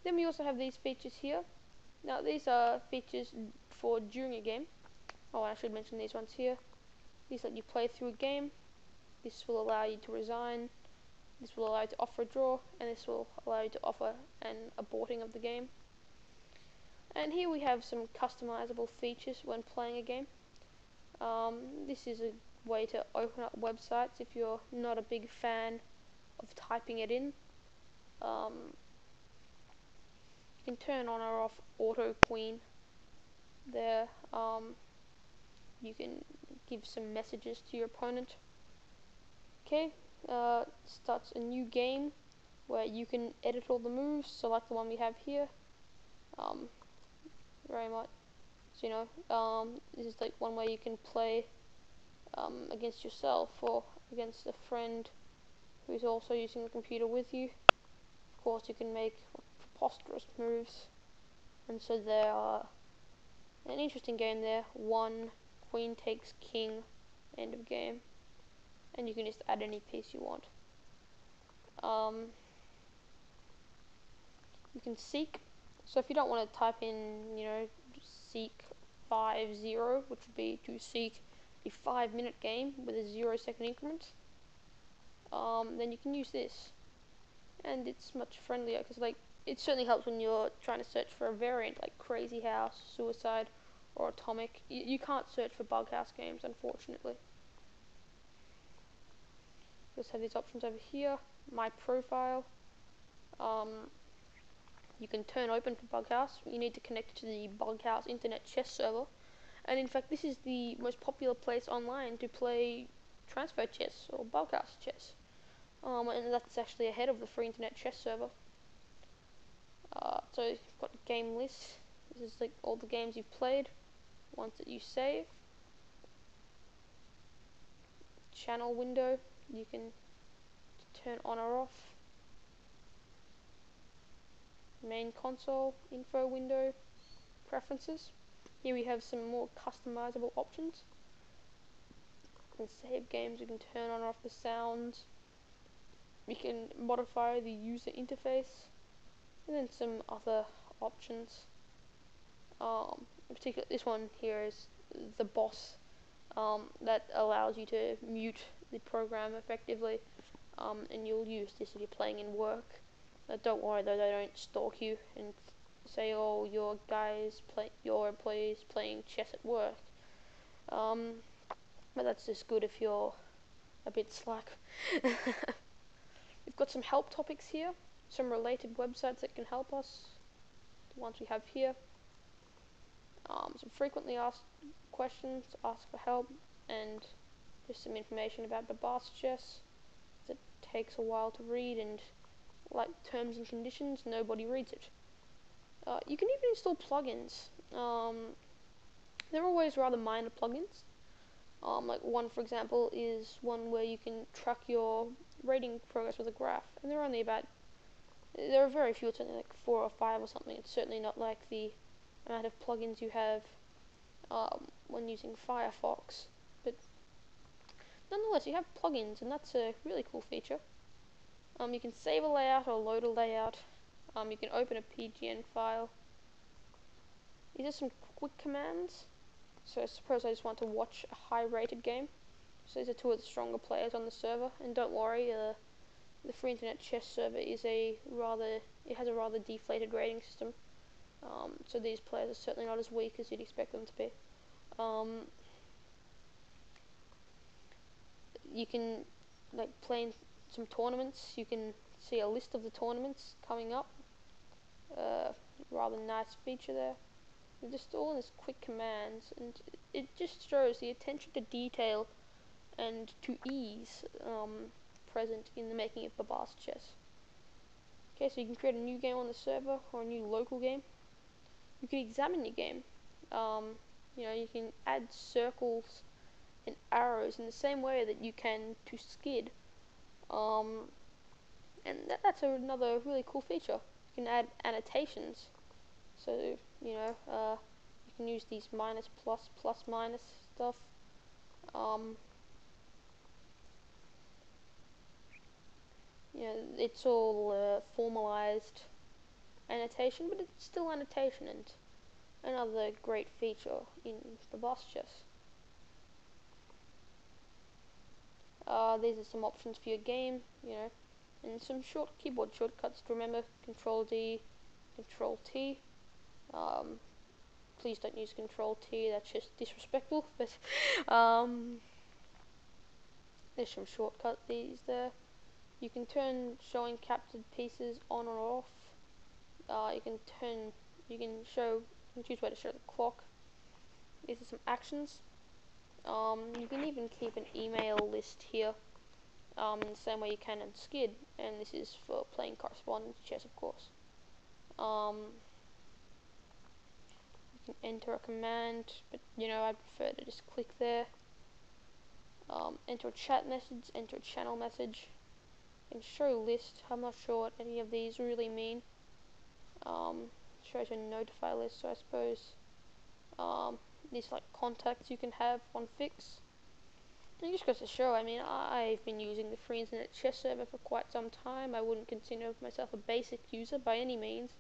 Then we also have these features here. Now these are features for during a game. Oh, I should mention these ones here. These let you play through a game. This will allow you to resign. This will allow you to offer a draw, and this will allow you to offer an aborting of the game. And here we have some customizable features when playing a game. This is a way to open up websites if you're not a big fan of typing it in. You can turn on or off auto queen there. You can give some messages to your opponent. Okay, starts a new game where you can edit all the moves, so like the one we have here. Very much, so, you know, this is like one way you can play against yourself or against a friend who's also using the computer with you. Of course, you can make preposterous moves, and so there are an interesting game there. One, queen takes king, end of game, and you can just add any piece you want. You can seek. So if you don't want to type in, you know, seek 5-0, which would be to seek a 5-minute game with a 0-second increment, then you can use this, and it's much friendlier because, like, it certainly helps when you're trying to search for a variant like Crazy House, Suicide, or Atomic. You can't search for Bug House games, unfortunately. Just have these options over here. My profile. You can turn open for Bug House. You need to connect to the Bug House internet chess server, and in fact this is the most popular place online to play transfer chess or Bug House chess, and that's actually ahead of the free internet chess server. So you've got a game list. This is like all the games you've played, ones that you save. Channel window, you can turn on or off. Main console, info window, preferences. Here we have some more customizable options. You can save games, you can turn on or off the sounds. You can modify the user interface, and then some other options. In particular, this one here is the boss, that allows you to mute the program effectively, and you'll use this if you're playing in work. Don't worry though, they don't stalk you and say, oh, your employees playing chess at work. But that's just good if you're a bit slack. We've got some help topics here, some related websites that can help us, the ones we have here. Some frequently asked questions to ask for help, and just some information about BabasChess. It takes a while to read, and like terms and conditions, nobody reads it. You can even install plugins. They're always rather minor plugins. Like one, for example, is one where you can track your rating progress with a graph, and there are very few. It's only like 4 or 5 or something. It's certainly not like the amount of plugins you have when using Firefox, but nonetheless, you have plugins, and that's a really cool feature. You can save a layout or load a layout. You can open a PGN file. These are some quick commands. So suppose I just want to watch a high-rated game. So these are 2 of the stronger players on the server, and don't worry, the free internet chess server has a rather deflated rating system. So these players are certainly not as weak as you'd expect them to be. You can, like, play in some tournaments. You can see a list of the tournaments coming up. Rather nice feature there. They're just all in this quick commands, and it just shows the attention to detail and to ease present in the making of BabasChess. Okay, so you can create a new game on the server or a new local game. You can examine your game. You know, you can add circles and arrows in the same way that you can to Scid. And that's another really cool feature. You can add annotations. So, you know, you can use these minus, plus, plus, minus stuff. You know, it's all formalized, annotation, but it's still annotation and another great feature in BabasChess. These are some options for your game, and some short keyboard shortcuts to remember: Control D, Control T. Please don't use Control T, that's just disrespectful, but there's some shortcut keys there. You can turn showing captured pieces on or off. You can choose where to show the clock. These are some actions. You can even keep an email list here, the same way you can in Scid, and this is for playing correspondence chess, of course. You can enter a command, but I prefer to just click there. Enter a chat message, enter a channel message, and show list. I'm not sure what any of these really mean. Shows your notify list, so I suppose these like contacts you can have on Fix. And it just goes to show, I've been using the free internet chess server for quite some time. I wouldn't consider myself a basic user by any means,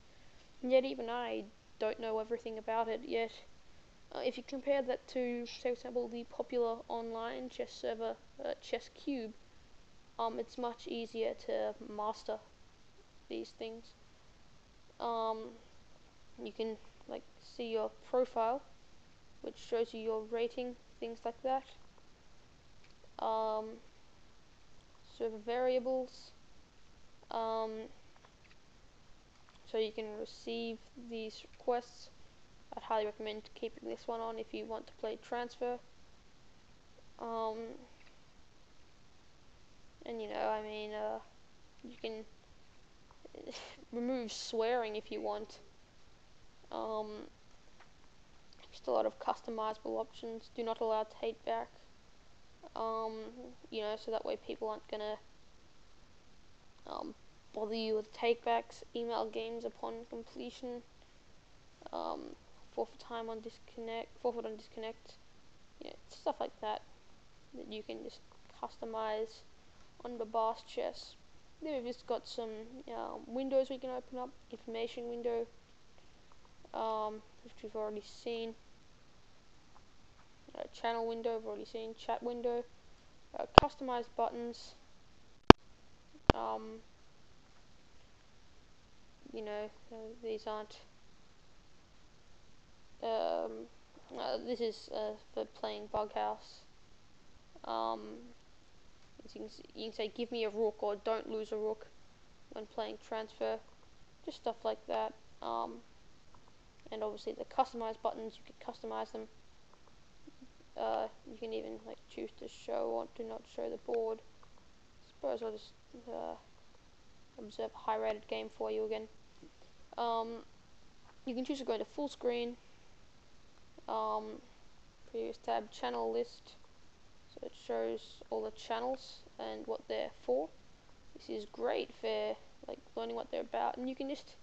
and yet even I don't know everything about it yet. If you compare that to, say, for example, the popular online chess server, ChessCube, it's much easier to master these things. You can see your profile, which shows you your rating, things like that. Server variables, so you can receive these requests. I'd highly recommend keeping this one on if you want to play transfer. And you can remove swearing if you want. Just a lot of customizable options. Do not allow take back. So that way people aren't gonna bother you with takebacks. Email games upon completion. Forfeit on disconnect. Stuff like that you can just customize on BabasChess. Then we've just got some windows we can open up. Information window, which we've already seen. Channel window, we've already seen. Chat window. Customize buttons. These aren't. This is for playing Bughouse. You can say, give me a rook, or don't lose a rook when playing transfer. Just stuff like that. And obviously the customized buttons, you can customize them. You can even choose to show or do not show the board. Suppose I'll just observe a high rated game for you again. You can choose to go into full screen. Previous tab, channel list, so it shows all the channels and what they're for. This is great for learning what they're about, and you can just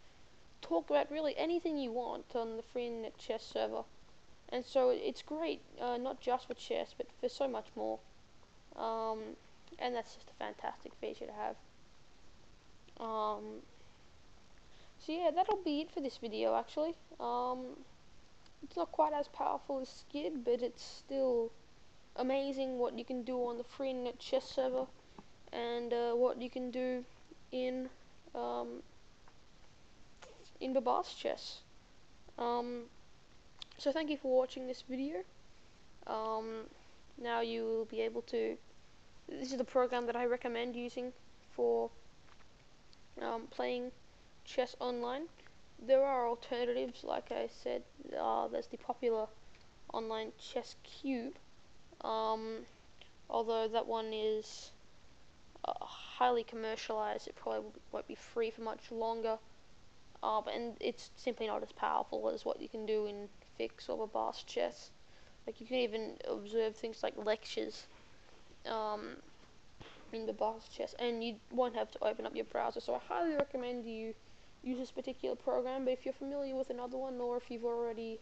talk about really anything you want on the free internet chess server. And so it's great, not just for chess, but for so much more. And that's just a fantastic feature to have. So yeah, that'll be it for this video actually. It's not quite as powerful as Scid, but it's still amazing what you can do on the free internet chess server, and what you can do in BabasChess. So thank you for watching this video. Now you will be able to. This is the program that I recommend using for playing chess online. There are alternatives, like I said. There's the popular online ChessCube, although that one is highly commercialized. It probably won't be free for much longer, and it's simply not as powerful as what you can do in Fix or BabasChess. You can even observe things like lectures in BabasChess, and you won't have to open up your browser. So I highly recommend you use this particular program. But if you're familiar with another one, or if you've already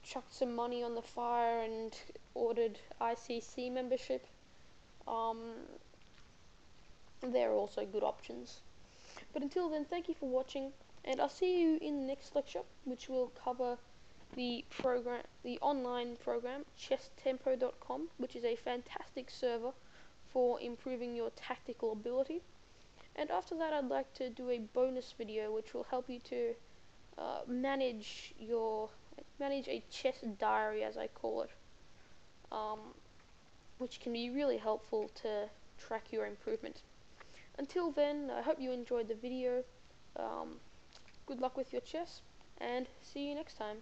chucked some money on the fire and ordered ICC membership, they're also good options. But until then, thank you for watching, And I'll see you in the next lecture, which will cover the online program chesstempo.com, which is a fantastic server for improving your tactical ability. And after that, I'd like to do a bonus video which will help you to manage a chess diary, as I call it, which can be really helpful to track your improvement. Until then, I hope you enjoyed the video. Good luck with your chess, and see you next time.